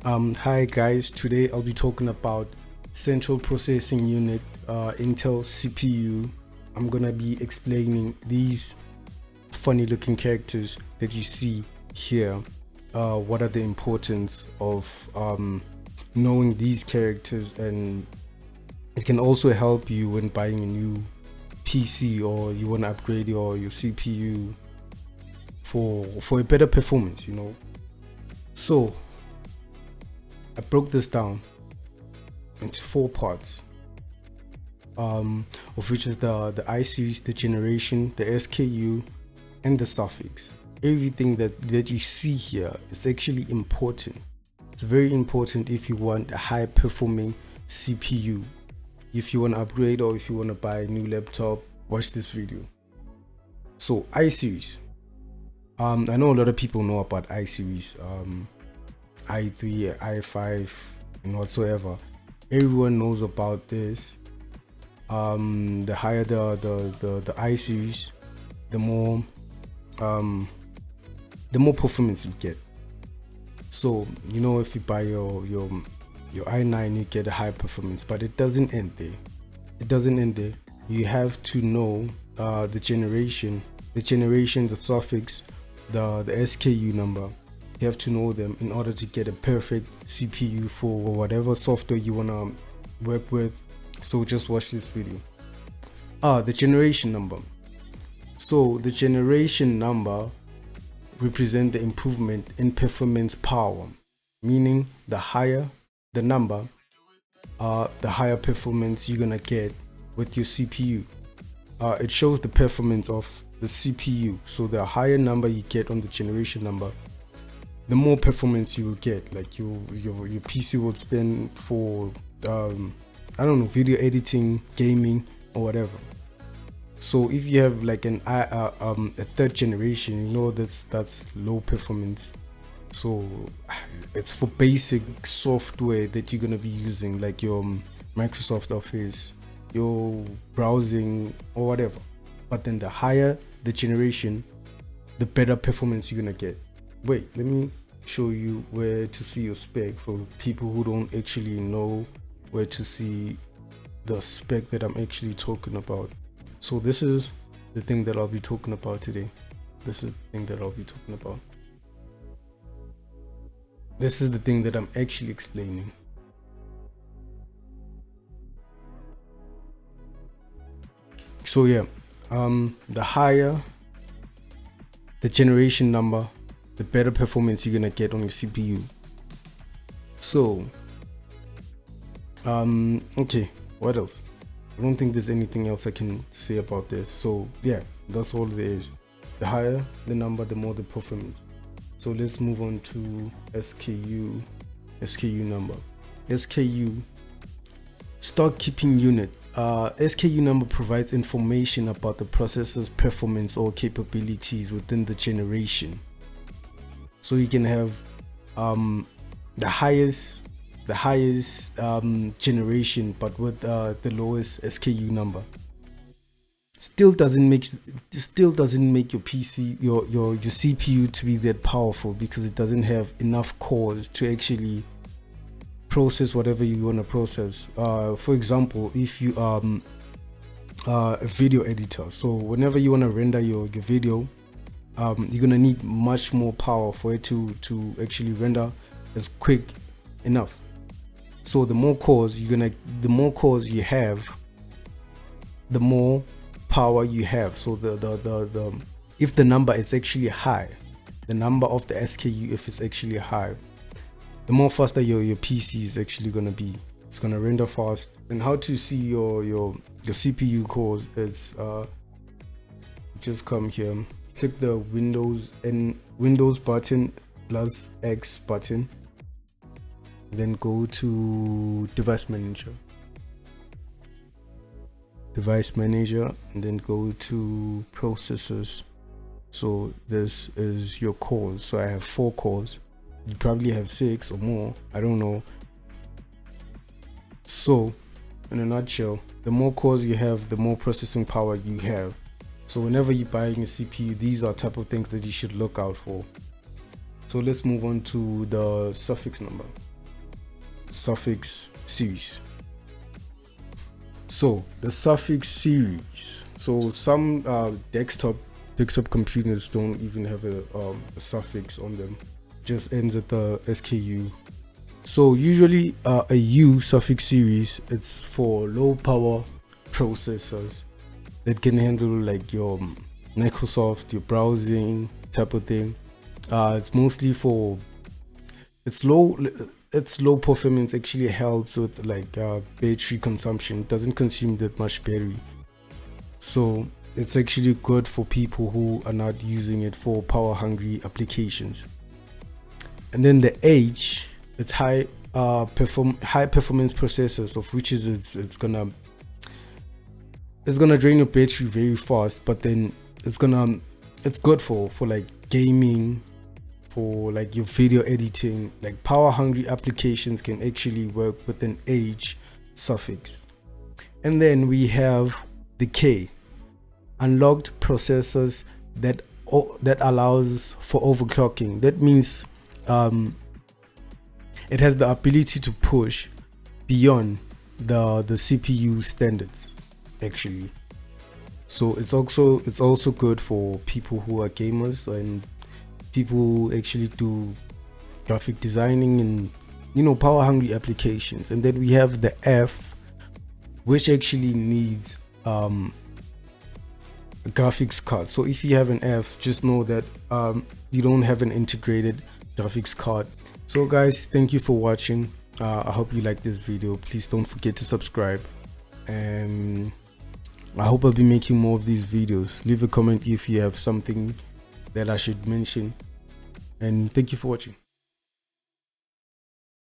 Hi guys, today I'll be talking about Central Processing Unit, Intel CPU. I'm gonna be explaining these funny looking characters that you see here. What are the importance of knowing these characters, and it can also help you when buying a new PC or you want to upgrade your CPU for a better performance, So I broke this down into 4 parts, of which is the I series, the generation, the SKU, and the suffix. Everything that you see here is actually important. It's very important if you want a high performing CPU. If you want to upgrade or if you want to buy a new laptop, watch this video. So I series. I know a lot of people know about I series, i3, i5, and whatsoever. Everyone knows about this. The higher the I series, the more performance you get. So if you buy your i9, you get a high performance, but it doesn't end there. You have to know the generation, the suffix, the SKU number. You have to know them in order to get a perfect CPU for whatever software you want to work with. So just watch this video. The generation number. So the generation number represent the improvement in performance power, meaning the higher the number, the higher performance you're gonna get with your CPU. It shows the performance of the CPU. So the higher number you get on the generation number, the more performance you will get. Like your PC will stand for video editing, gaming, or whatever. So if you have like a 3rd generation, that's low performance. So it's for basic software that you're gonna be using, like your Microsoft Office, your browsing, or whatever. But then the higher the generation, the better performance you're gonna get. Wait, let me show you where to see your spec for people who don't actually know where to see the spec that I'm actually talking about. So this is the thing that I'll be talking about today. This is the thing that I'll be talking about. This is the thing that I'm actually explaining. So yeah, the higher the generation number, the better performance you're gonna get on your CPU. So okay, what else? I don't think there's anything else I can say about this. So yeah, that's all there is. The higher the number, the more the performance. So let's move on to SKU number. SKU, stock keeping unit. SKU number provides information about the processor's performance or capabilities within the generation. So you can have the highest generation, but with the lowest SKU number. Still doesn't make your PC, your CPU to be that powerful, because it doesn't have enough cores to actually process whatever you want to process. For example, if you a video editor, so whenever you want to render your video, you're gonna need much more power for it to actually render as quick enough. So the more cores you have, the more power you have. So the if the number is actually high, the number of the SKU, if it's actually high, the more faster your PC is actually gonna be. It's gonna render fast. And how to see your CPU cores is just come here, click the Windows button plus X button, then go to device manager, and then go to processors. So this is your cores. So I have 4 cores. You probably have 6 or more, I don't know. So in a nutshell, the more cores you have, the more processing power you have. So whenever you're buying a CPU, these are type of things that you should look out for. So let's move on to the suffix number. Suffix series. So the Suffix series, so some desktop computers don't even have a suffix on them, just ends at the SKU. So usually a U Suffix series, it's for low power processors that can handle like your Microsoft, your browsing type of thing. It's mostly for, it's low performance, actually helps with like battery consumption. It doesn't consume that much battery, so it's actually good for people who are not using it for power hungry applications. And then the H, it's high performance processors, of which is it's gonna drain your battery very fast, but then it's good for like gaming, for like your video editing. Like power hungry applications can actually work with an H suffix. And then we have the K, unlocked processors that allows for overclocking. That means it has the ability to push beyond the CPU standards actually. So it's also good for people who are gamers and people who actually do graphic designing and, you know, power hungry applications. And then we have the F, which actually needs a graphics card. So if you have an F, just know that you don't have an integrated graphics card. So guys, thank you for watching. I hope you like this video. Please don't forget to subscribe, and I hope I'll be making more of these videos. Leave a comment if you have something that I should mention, and thank you for watching.